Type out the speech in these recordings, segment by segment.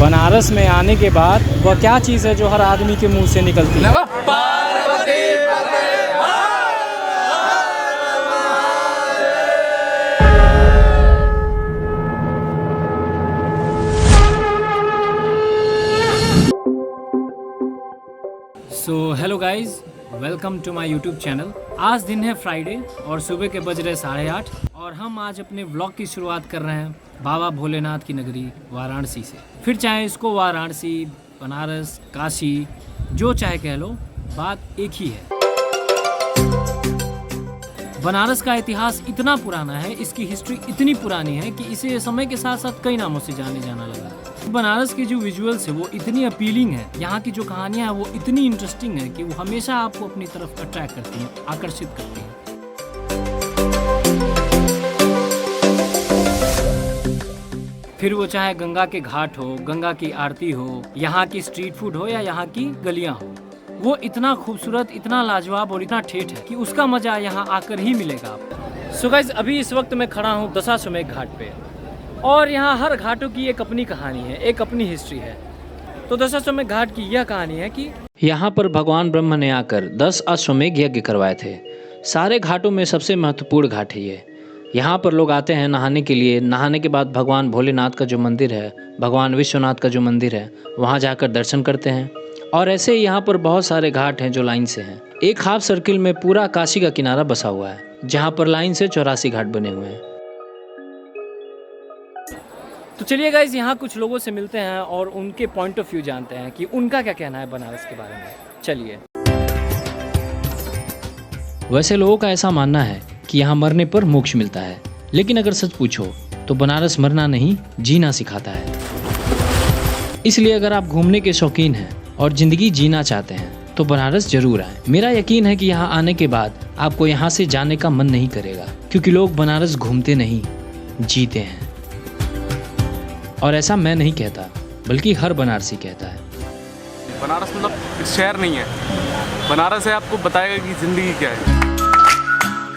बनारस में आने के बाद वह क्या चीज़ है जो हर आदमी के मुंह से निकलती है? So hello guys, welcome to my YouTube channel. आज दिन है फ्राइडे और सुबह के बज रहे 8:30 और हम आज अपने व्लॉग की शुरुआत कर रहे हैं बाबा भोलेनाथ की नगरी वाराणसी से। फिर चाहे इसको वाराणसी, बनारस, काशी, जो चाहे कह लो, बात एक ही है। बनारस का इतिहास इतना पुराना है, इसकी हिस्ट्री इतनी पुरानी है कि इसे समय के साथ साथ कई नामों से जाना लगा। बनारस की जो विजुअल्स है वो इतनी अपीलिंग है, यहाँ की जो कहानियाँ हैं वो इतनी इंटरेस्टिंग है कि वो हमेशा आपको अपनी तरफ अट्रैक्ट करती हैं, आकर्षित करती हैं। फिर वो चाहे गंगा के घाट हो, गंगा की आरती हो, यहाँ की स्ट्रीट फूड हो या यहाँ की गलियाँ हो, वो इतना खूबसूरत, इतना लाजवाब और इतना ठेठ है कि उसका मजा यहाँ आकर ही मिलेगा आपको। सो गाइस, अभी इस वक्त मैं खड़ा हूँ दशाश्वमेध घाट पे और यहाँ हर घाटों की एक अपनी कहानी है, एक अपनी हिस्ट्री है। तो दशाश्वमेध घाट की यह कहानी है कि यहाँ पर भगवान ब्रह्मा ने आकर 10 अश्वमेध यज्ञ करवाए थे। सारे घाटों में सबसे महत्वपूर्ण घाट है ये। यहाँ पर लोग आते हैं नहाने के लिए। नहाने के बाद भगवान भोलेनाथ का जो मंदिर है, भगवान विश्वनाथ का जो मंदिर है, वहाँ जाकर दर्शन करते हैं। और ऐसे ही यहाँ पर बहुत सारे घाट हैं जो लाइन से हैं। एक हाफ सर्किल में पूरा काशी का किनारा बसा हुआ है, जहाँ पर लाइन से 84 घाट बने हुए हैं। तो चलिए गाइस, यहाँ कुछ लोगों से मिलते हैं और उनके पॉइंट ऑफ व्यू जानते हैं कि उनका क्या कहना है बनारस के बारे में। चलिए। वैसे लोगों का ऐसा मानना है कि यहाँ मरने पर मोक्ष मिलता है, लेकिन अगर सच पूछो तो बनारस मरना नहीं, जीना सिखाता है। इसलिए अगर आप घूमने के शौकीन हैं और ज़िंदगी जीना चाहते हैं तो बनारस जरूर आएं। मेरा यकीन है कि यहाँ आने के बाद आपको यहाँ से जाने का मन नहीं करेगा, क्योंकि लोग बनारस घूमते नहीं, जीते हैं। और ऐसा मैं नहीं कहता, बल्कि हर बनारसी कहता है। बनारस मतलब शहर नहीं है, बनारस है आपको बताएगा कि ज़िंदगी क्या है।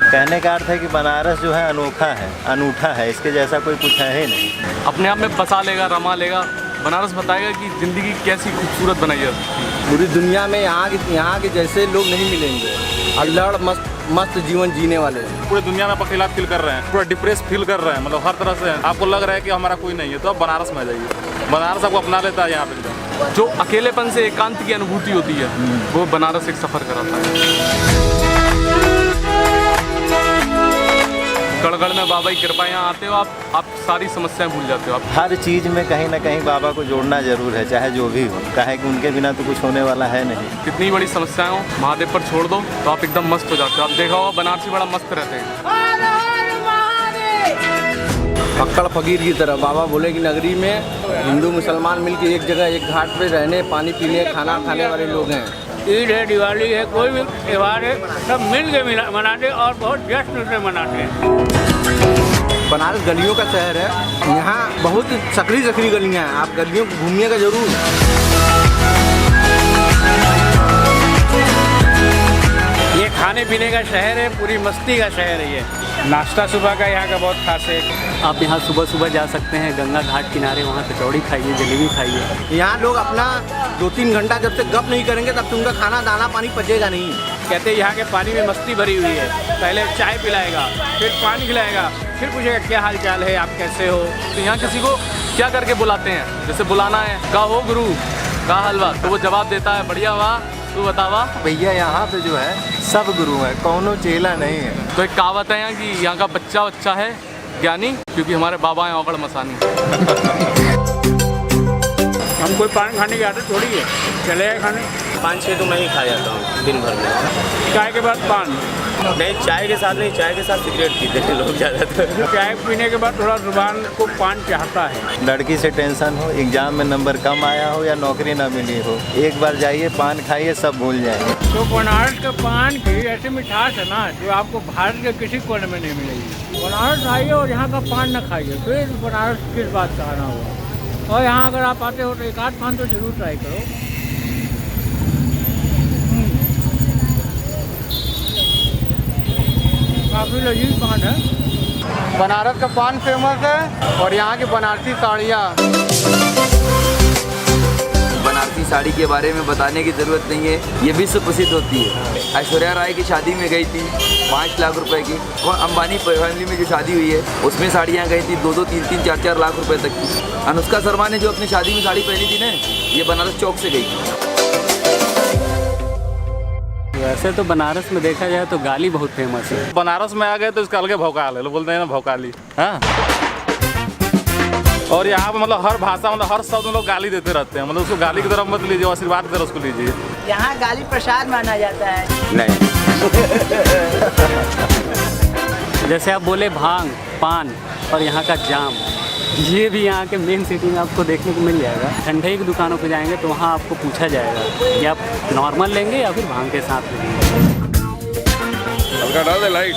कहने का अर्थ है कि बनारस जो है अनोखा है, अनूठा है, इसके जैसा कोई कुछ है ही नहीं। अपने आप में बसा लेगा, रमा लेगा। बनारस बताएगा कि ज़िंदगी कैसी खूबसूरत बनाई है। पूरी दुनिया में यहाँ के जैसे लोग नहीं मिलेंगे। अल्लाह मस्त जीवन जीने वाले हैं। पूरी दुनिया में आप अकेला फील कर रहे हैं, पूरा डिप्रेस फील कर रहे हैं, मतलब हर तरह से आपको लग रहा है कि हमारा कोई नहीं है, तो आप बनारस में आ जाइए। बनारस आपको अपना लेता है। यहाँ पे जो अकेलेपन से एकांत की अनुभूति होती है, वो बनारस एक सफ़र कराता है। गड़गड़ में बाबा की कृपा, यहाँ आते हो आप सारी समस्याएं भूल जाते हो। आप हर चीज़ में कहीं ना कहीं बाबा को जोड़ना जरूर है, चाहे जो भी हो, काहे कि उनके बिना तो कुछ होने वाला है नहीं। कितनी बड़ी समस्याएं हो, महादेव पर छोड़ दो तो आप एकदम मस्त हो जाते हो। आप देखा होगा बनारसी बड़ा मस्त रहते हैं। फक्कड़ फकीर की तरह बाबा भोले की नगरी में हिंदू मुसलमान मिलकर एक जगह, एक घाट पे रहने, पानी पीने, खाना खाने वाले लोग हैं। ईद है, दिवाली है, कोई भी त्यौहार है, सब मिल के मनाते और बहुत जश्न से मनाते हैं। बनारस गलियों का शहर है, यहाँ बहुत सकरी गलियाँ हैं, आप गलियों को घूमिएगा जरूर। ये खाने पीने का शहर है, पूरी मस्ती का शहर है। ये नाश्ता सुबह का यहाँ का बहुत खास है। आप यहाँ सुबह सुबह जा सकते हैं गंगा घाट किनारे, वहाँ कचौड़ी खाइए, जलेबी खाइए। यहाँ लोग अपना 2-3 घंटा जब तक गप नहीं करेंगे तब तक उनका खाना दाना पानी पचेगा नहीं। कहते हैं यहाँ के पानी में मस्ती भरी हुई है। पहले चाय पिलाएगा, फिर पानी खिलाएगा, फिर पूछेगा क्या हाल चाल है, आप कैसे हो। तो यहाँ किसी को क्या करके बुलाते हैं, जैसे बुलाना है, का हो गुरु, का हलवा, तो वो जवाब देता है बढ़िया वाह, तू बतावा। भैया यहाँ पे जो है सब गुरु है, कौनो चेला नहीं है। तो एक कहावत है यहाँ की, यहाँ का बच्चा है ज्ञानी, क्योंकि हमारे बाबा हैं औगड़ मसानी। हम कोई पान खाने की आदत थोड़ी है, चले खाने 5-6 तो मैं ही खा जाता हूँ दिन भर में। चाय के बाद पान नहीं, चाय के साथ नहीं, चाय के साथ सिगरेट पीते हैं लोग ज़्यादातर। चाय पीने के बाद थोड़ा जुबान को पान चाहता है। लड़की से टेंशन हो, एग्जाम में नंबर कम आया हो या नौकरी ना मिली हो, एक बार जाइए पान खाइए, सब भूल जाएंगे। तो बनारस का पान की ऐसी मिठास है ना जो आपको भारत के किसी कोने में नहीं मिलेगी। बनारस आइए और यहाँ का पान न खाइए, फिर बनारस किस बात का आना होगा। और यहाँ अगर आप आते हो तो एक आध पान तो जरूर ट्राई करो। काफ़ी लजीज पान है। बनारस का पान फेमस है और यहाँ की बनारसी साड़ियाँ। साड़ी के बारे में बताने की ज़रूरत नहीं है, ये विश्व प्रसिद्ध होती है। ऐश्वर्या राय की शादी में गई थी 5 लाख रुपए की, और अंबानी फैमिली में जो शादी हुई है उसमें साड़ियाँ गई थी 2-2, 3-3, 4-4 लाख रुपए तक की। अनुष्का शर्मा ने जो अपनी शादी में साड़ी पहनी थी ना, ये बनारस चौक से गई थी। वैसे तो बनारस में देखा जाए तो गाली बहुत फेमस है। बनारस में आ गए तो इसका अलग भौकाल है, लोग बोलते हैं ना भौकाली। हाँ, और यहाँ पे मतलब हर भाषा मतलब हर शब्द में लोग गाली देते रहते हैं, मतलब उसको गाली की तरफ मत लीजिए, आशीर्वाद की तरफ उसको लीजिए। यहाँ गाली प्रसाद माना जाता है। नहीं जैसे आप बोले भांग, पान और यहाँ का जाम, ये भी यहाँ के मेन सिटी में आपको देखने को मिल जाएगा। ठंडई की दुकानों पे जाएंगे तो वहाँ आपको पूछा जाएगा कि आप नॉर्मल लेंगे या फिर भांग के साथ लेंगे। हल्का डाल दे लाइट।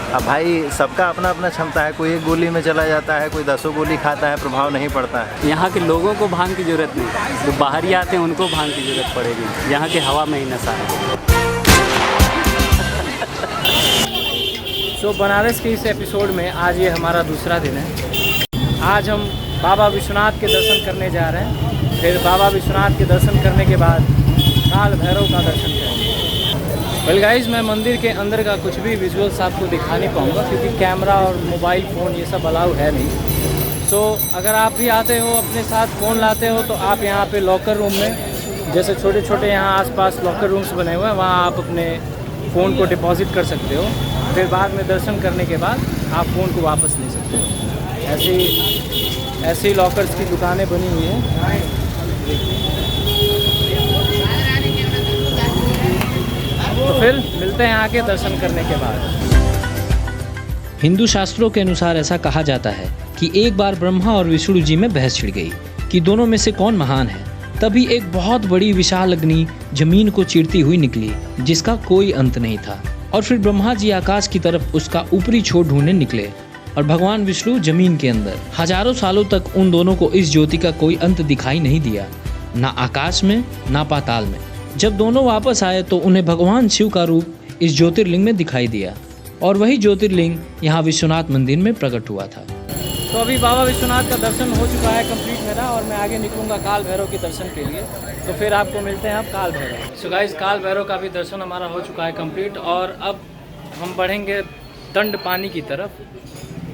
अब भाई सबका अपना अपना क्षमता है, कोई 1 गोली में चला जाता है, कोई 10 गोली खाता है, प्रभाव नहीं पड़ता है। यहाँ के लोगों को भांग की ज़रूरत नहीं, जो बाहरी आते हैं उनको भांग की ज़रूरत पड़ेगी। यहाँ की हवा में ही नशा है। तो बनारस के इस एपिसोड में आज ये हमारा दूसरा दिन है। आज हम बाबा विश्वनाथ के दर्शन करने जा रहे हैं। फिर बाबा विश्वनाथ के दर्शन करने के बाद काल भैरव का दर्शन करेंगे। वेल गाइस, मैं मंदिर के अंदर का कुछ भी विजुअल्स आपको दिखा नहीं पाऊँगा क्योंकि कैमरा और मोबाइल फ़ोन ये सब अलाउ है नहीं। सो अगर आप भी आते हो अपने साथ फ़ोन लाते हो तो आप यहाँ पे लॉकर रूम में, जैसे छोटे छोटे यहाँ आसपास लॉकर रूम्स बने हुए हैं, वहाँ आप अपने फ़ोन को डिपॉजिट कर सकते हो। फिर बाद में दर्शन करने के बाद आप फ़ोन को वापस ले सकते हो। ऐसे ही लॉकर्स की दुकानें बनी हुई हैं। तो फिर मिलते हैं आगे दर्शन करने के बाद। हिंदू शास्त्रों के अनुसार ऐसा कहा जाता है कि एक बार ब्रह्मा और विष्णु जी में बहस छिड़ गई कि दोनों में से कौन महान है। तभी एक बहुत बड़ी विशाल अग्नि जमीन को चीरती हुई निकली जिसका कोई अंत नहीं था। और फिर ब्रह्मा जी आकाश की तरफ उसका ऊपरी छोर ढूंढने निकले और भगवान विष्णु जमीन के अंदर। हजारों सालों तक उन दोनों को इस ज्योति का कोई अंत दिखाई नहीं दिया, ना आकाश में ना पाताल में। जब दोनों वापस आए तो उन्हें भगवान शिव का रूप इस ज्योतिर्लिंग में दिखाई दिया और वही ज्योतिर्लिंग यहाँ विश्वनाथ मंदिर में प्रकट हुआ था। तो अभी बाबा विश्वनाथ का दर्शन हो चुका है कंप्लीट मेरा, और मैं आगे निकलूंगा काल भैरव के दर्शन के लिए। तो फिर आपको मिलते हैं अब काल भैरव। सो गाइस, काल भैरव का भी दर्शन हमारा हो चुका है कंप्लीट, और अब हम बढ़ेंगे दंड पानी की तरफ।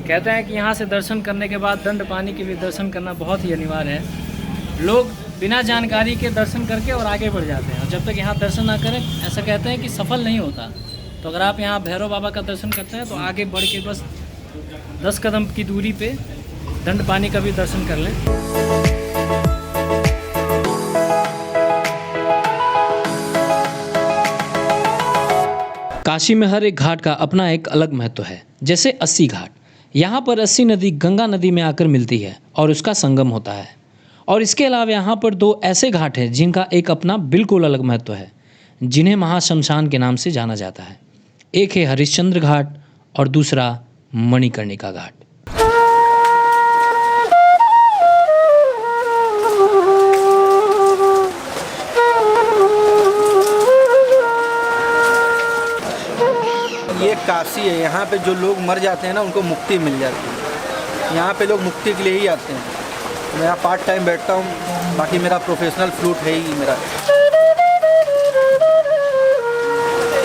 कहते हैं कि यहाँ से दर्शन करने के बाद दंड पानी के भी दर्शन करना बहुत ही अनिवार्य है। लोग बिना जानकारी के दर्शन करके और आगे बढ़ जाते हैं, और जब तक यहाँ दर्शन ना करें ऐसा कहते हैं कि सफल नहीं होता। तो अगर आप यहाँ भैरव बाबा का दर्शन करते हैं तो आगे बढ़ के बस 10 कदम की दूरी पे दंड पानी का भी दर्शन कर लें। काशी में हर एक घाट का अपना एक अलग महत्व है। जैसे 80 घाट, यहाँ पर 80 नदी गंगा नदी में आकर मिलती है और उसका संगम होता है। और इसके अलावा यहाँ पर 2 ऐसे घाट हैं जिनका एक अपना बिल्कुल अलग महत्व है, जिन्हें महाशमशान के नाम से जाना जाता है। एक है हरिश्चंद्र घाट और दूसरा मणिकर्णिका घाट। ये काशी है, यहाँ पे जो लोग मर जाते हैं ना उनको मुक्ति मिल जाती है। यहाँ पे लोग मुक्ति के लिए ही आते हैं। मैं यहाँ पार्ट टाइम बैठता हूँ, बाकी मेरा प्रोफेशनल फ्लूट है ही मेरा,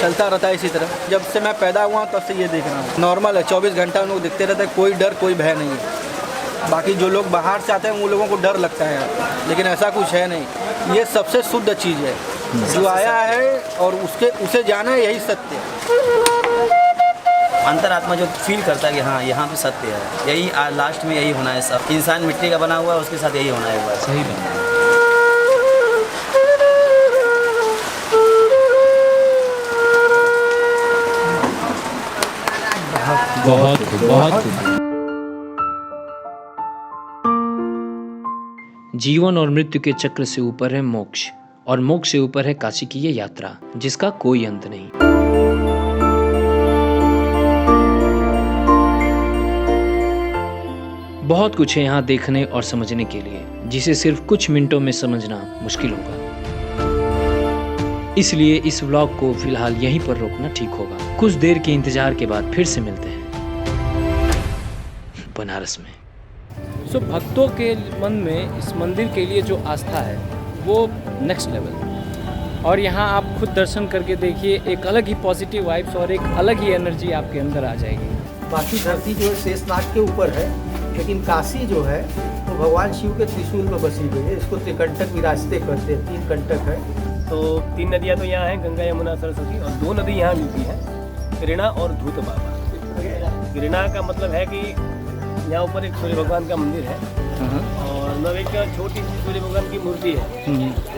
चलता रहता है इसी तरह। जब से मैं पैदा हुआ तब से ये देख रहा हूँ। नॉर्मल है, 24 घंटा उन लोग दिखते रहते हैं, कोई डर कोई भय नहीं है। बाकी जो लोग बाहर से आते हैं उन लोगों को डर लगता है, लेकिन ऐसा कुछ है नहीं। ये सबसे शुद्ध चीज़ है, जो आया है और उसे जाना है, यही सत्य है। अंतरात्मा जो फील करता है कि हाँ यहाँ पे सत्य है, यही लास्ट में यही होना है। सब इंसान मिट्टी का बना हुआ है, उसके साथ यही होना है। बस सही बात। बहुत जीवन और मृत्यु के चक्र से ऊपर है मोक्ष, और मोक्ष से ऊपर है काशी की ये यात्रा जिसका कोई अंत नहीं। बहुत कुछ है यहाँ देखने और समझने के लिए, जिसे सिर्फ कुछ मिनटों में समझना मुश्किल होगा। इसलिए इस व्लॉग को फिलहाल यहीं पर रोकना ठीक होगा। कुछ देर के इंतजार के बाद फिर से मिलते हैं बनारस में। सो भक्तों के मन में इस मंदिर के लिए जो आस्था है वो नेक्स्ट लेवल। और यहाँ आप खुद दर्शन करके देखिए, एक अलग ही पॉजिटिव वाइब्स और एक अलग ही एनर्जी आपके अंदर आ जाएगी। बाकी धरती जो है शेषनाग के ऊपर है, लेकिन काशी जो है वो भगवान शिव के त्रिशूल में बसी हुई है। इसको त्रिकंटक विरासते कहते हैं, 3 कंटक है। तो 3 नदियाँ तो यहाँ हैं, गंगा यमुना सरस्वती, और 2 नदी यहाँ मिलती हैं, गिरिना और धूत बाबा। गिरिना का मतलब है कि यहाँ ऊपर एक सूर्य भगवान का मंदिर है और मतलब एक छोटी सी सूर्य भगवान की मूर्ति है,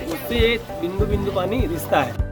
उससे बिंदु बिंदु पानी रिश्ता है।